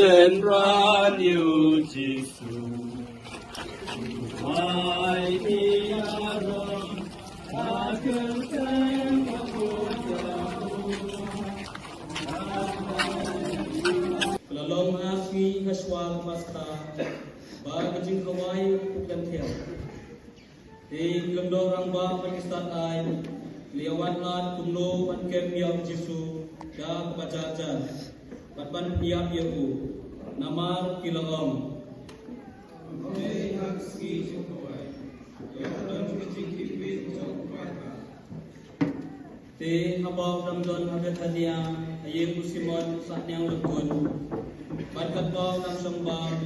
chân ran yêu Giêsu mai đi rồi ta cứ xem Lalong aswi haswal pasta ba kajing kawai pukan thiam di lemdo rang ba Pakistan ai liawan lat kumno pan kem yang Jisu da kebacajan patban piak yeku namar kilong oi haski chukawai ya dan kajing kibit chukawai te habab ramdon hagat hadia aye kusimon satnyang lekun Badkat bau nang sembang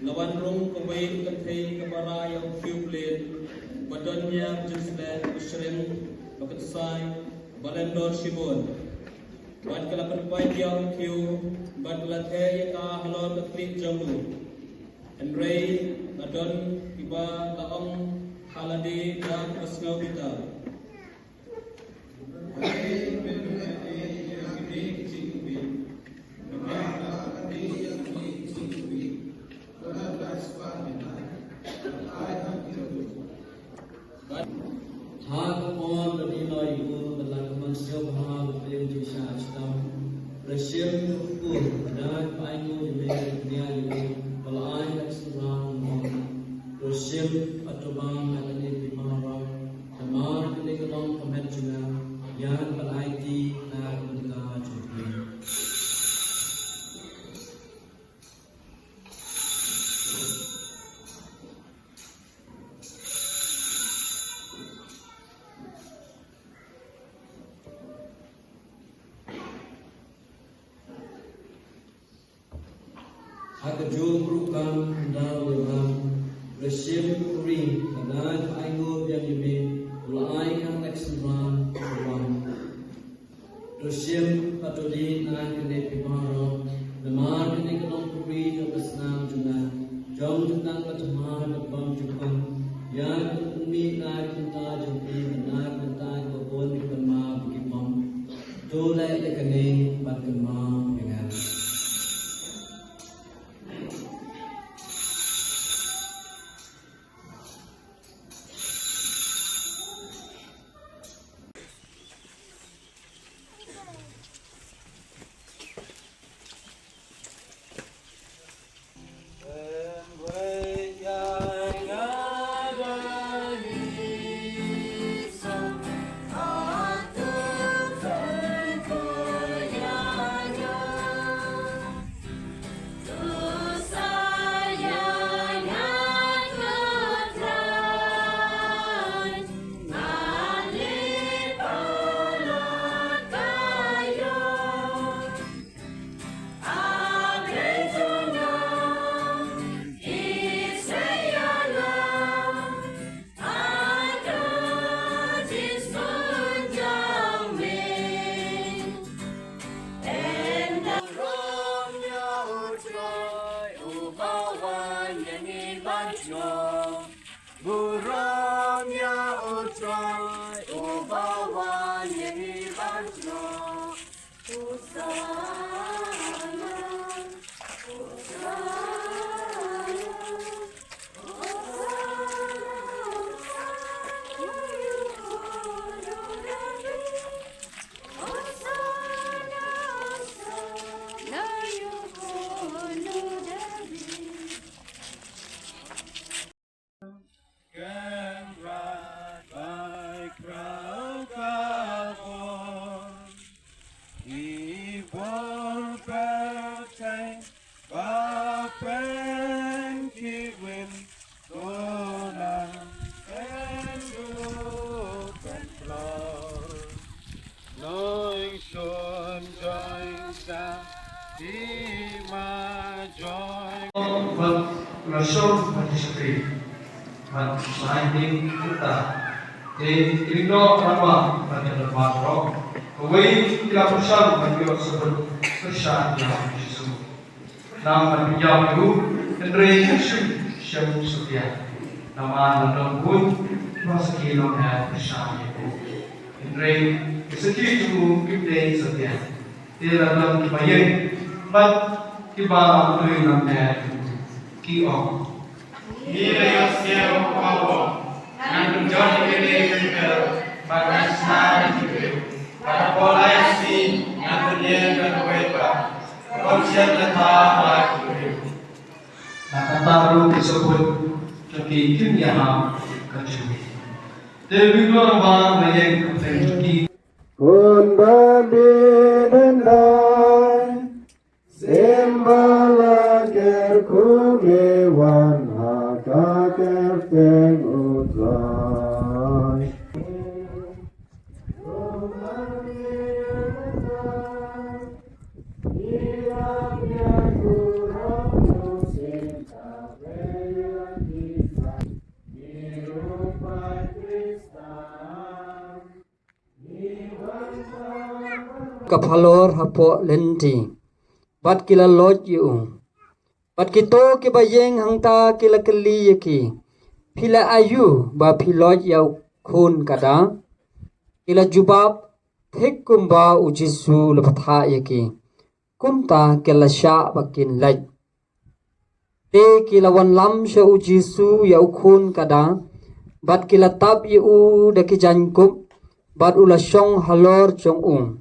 lawan rung kawai kathei kabara yang fiublet badonnya jinslet usrem baketsai balendor sibon bad kalapan pai yang kiu bad lathe ka halor katrik jamu enrei badon tiba taong haladi dan pasngau kita Hak on bernilai ibu dalam manusia bahal beliau jisa astam Rasim pun dan painu jemel dunia ibu kalau ayat surah Rasim atau bang adani bimara tamar kini kelong pamer juga yang beraiti nak mendengar juga Hakajung rukam dalam resim kuri dan aingo yang demi ulai yang leksan ruang resim patuli nan kene pimaro namar kene kelong kuri besnam juna jom tentang kacamar lebam jukam yang umi na kinta jumpi na kinta gobon kema bukipam dolai lekane badkema dengan Buranya utrai ubawan yang ibadno usana Rasul Majesty, Mahathir kita, Indo Rama pada makro, kawai kita bersama bagi sebut bersama yang Yesus. Nama bijak itu Andre Yesus Syam Setia. Nama nama pun masa kilo bersama itu. Andre Yesus itu kita Setia. Dia dalam kebayang, but Iba ang tuloy ng Kiong. Bila yung siya kawo, nang John Kennedy bagas na dito. Para polay si nang kunyen kagweba. Konsyan na tama dito. Nakataro disebut kekimia kecil. Dewi Glorba mayeng kefenki. Kun babinendai Simbala ker kumewan haka ker teng utrai. Kapalor hapo lenti bat kila lot yu bat kito ke bayeng hangta kila keli yaki pila ayu ba pilot yau kun kada kila jubab thik kumba ujisu lepatha yaki kumta kila sya bakin laj te kila wan lam sya ujisu yau kun kada bat kila tab yu daki jankup bat ula syong halor chong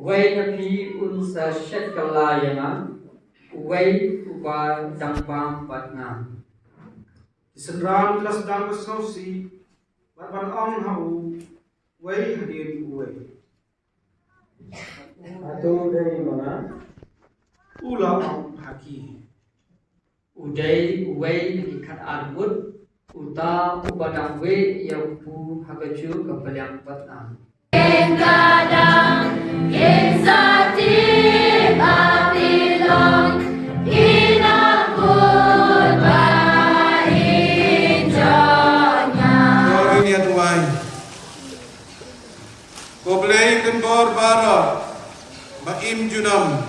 Uway napi unsa syat kalayana uway uba dangbang batna Isendram kelas dang sausi barban ong hau wai hadir uwai Atau dari mana? ula ong haki uday uway ikat arbut uta ubadang we yaupu hagacu kapalyang batna Kadang insati Babylon inakut bahinjanya. Ini ya Tuhan. Kau beli kendor bara, baim junam,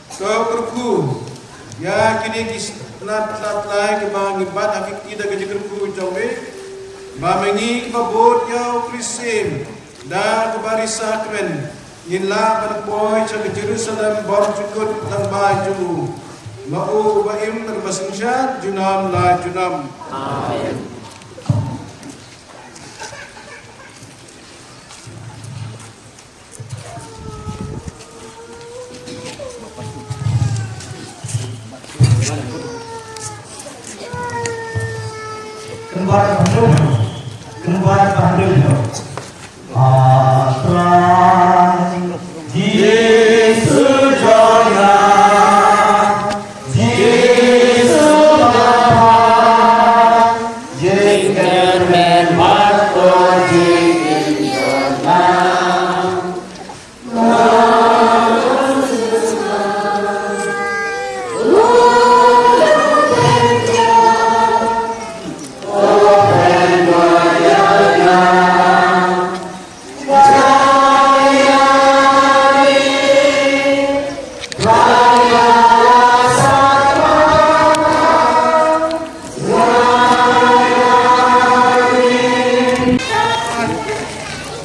kau kerku, ya kini kisnat latlai kebang ibat akik tidak kerja kerku jombe, bamengi kebabot ya ukrisim. Da kebari sakmen yinla berpoy ca Jerusalem bor cukut dan baju mau baim terbasingsyat junam la junam amin. Kembar Bandung Yesus Jaya Yesus Bapa Jengker men masto jingkirna Oh,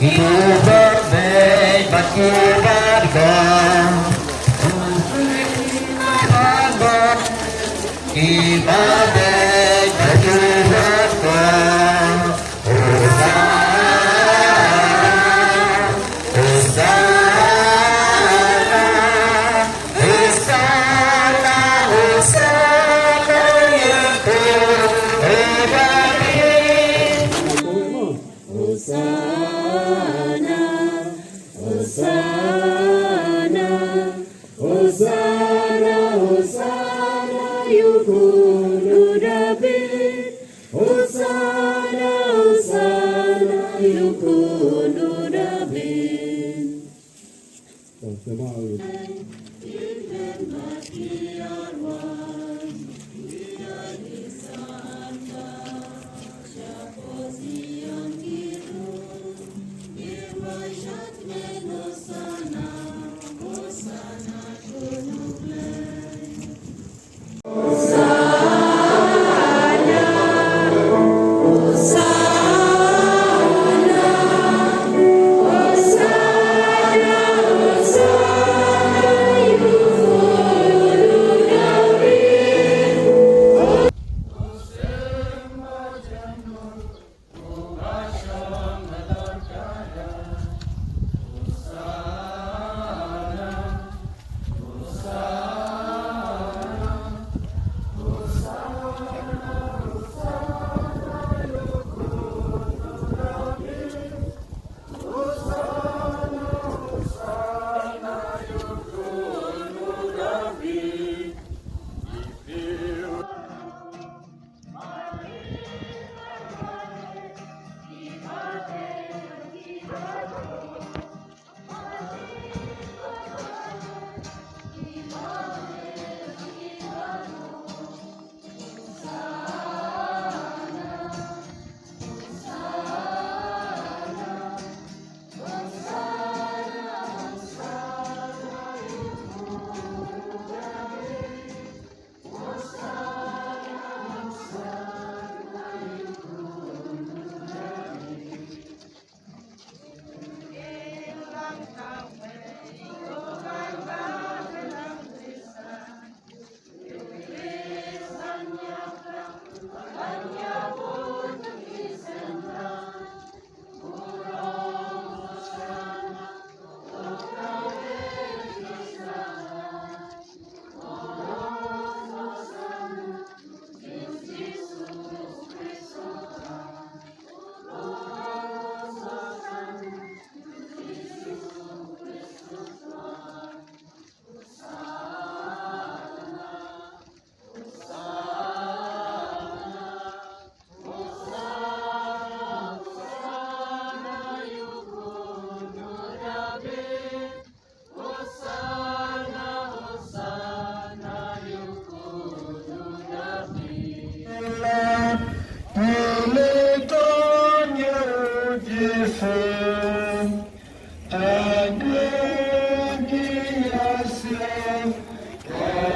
birthday, Happy birthday, Happy birthday, Happy birthday,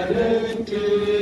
Hallelujah.